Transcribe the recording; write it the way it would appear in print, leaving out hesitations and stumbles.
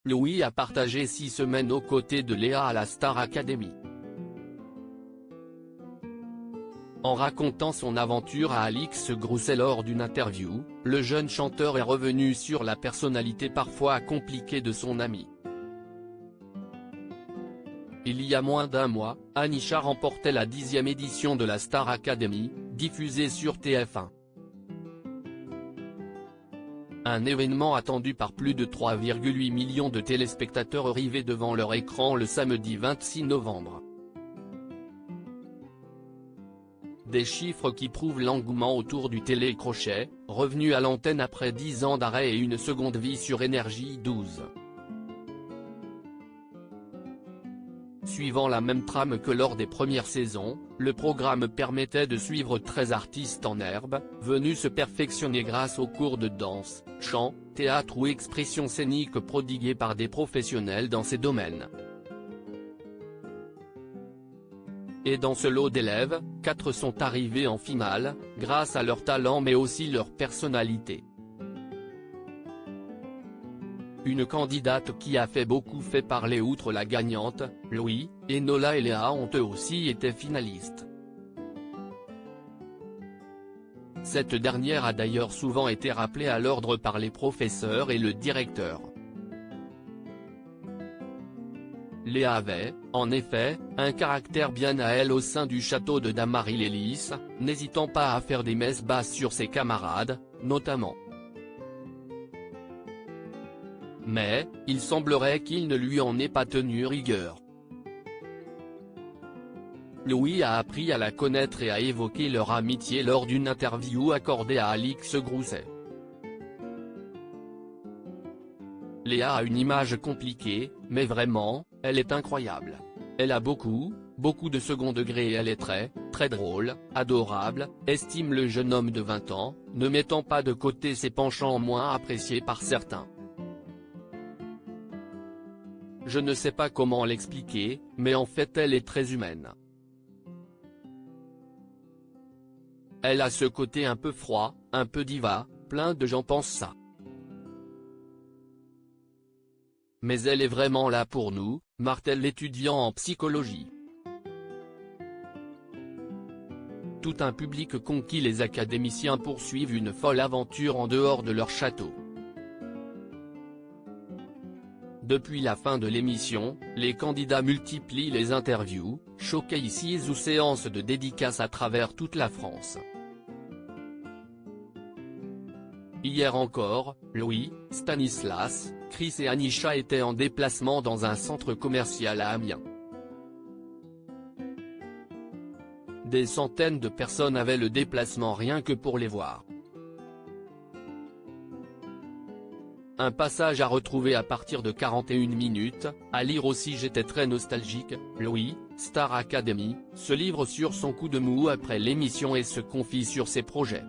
Louis a partagé 6 semaines aux côtés de Léa à la Star Academy. En racontant son aventure à Alix Grousset lors d'une interview, le jeune chanteur est revenu sur la personnalité parfois compliquée de son ami. Il y a moins d'un mois, Anisha remportait la 10e édition de la Star Academy, diffusée sur TF1. Un événement attendu par plus de 3,8 millions de téléspectateurs arrivés devant leur écran le samedi 26 novembre. Des chiffres qui prouvent l'engouement autour du télécrochet, revenu à l'antenne après 10 ans d'arrêt et une seconde vie sur Énergie 12. Suivant la même trame que lors des premières saisons, le programme permettait de suivre 13 artistes en herbe, venus se perfectionner grâce aux cours de danse, chant, théâtre ou expression scénique prodigués par des professionnels dans ces domaines. Et dans ce lot d'élèves, 4 sont arrivés en finale, grâce à leur talent mais aussi leur personnalité. Une candidate qui a fait beaucoup fait parler outre la gagnante, Louis, Enola et Léa ont eux aussi été finalistes. Cette dernière a d'ailleurs souvent été rappelée à l'ordre par les professeurs et le directeur. Léa avait, en effet, un caractère bien à elle au sein du château de Damary-Lélis, n'hésitant pas à faire des messes basses sur ses camarades, notamment. Mais, il semblerait qu'il ne lui en ait pas tenu rigueur. Louis a appris à la connaître et a évoqué leur amitié lors d'une interview accordée à Alix Grousset. Léa a une image compliquée, mais vraiment, elle est incroyable. Elle a beaucoup de second degré et elle est très drôle, adorable, estime le jeune homme de 20 ans, ne mettant pas de côté ses penchants moins appréciés par certains. Je ne sais pas comment l'expliquer, mais en fait elle est très humaine. Elle a ce côté un peu froid, un peu diva, plein de gens pensent ça. Mais elle est vraiment là pour nous, martèle l'étudiant en psychologie. Tout un public conquis, les académiciens poursuivent une folle aventure en dehors de leur château. Depuis la fin de l'émission, les candidats multiplient les interviews, showcases ou séances de dédicaces à travers toute la France. Hier encore, Louis, Stanislas, Chris et Anisha étaient en déplacement dans un centre commercial à Amiens. Des centaines de personnes avaient le déplacement rien que pour les voir. Un passage à retrouver à partir de 41 minutes, à lire aussi. J'étais très nostalgique, Louis, Star Academy, se livre sur son coup de mou après l'émission et se confie sur ses projets.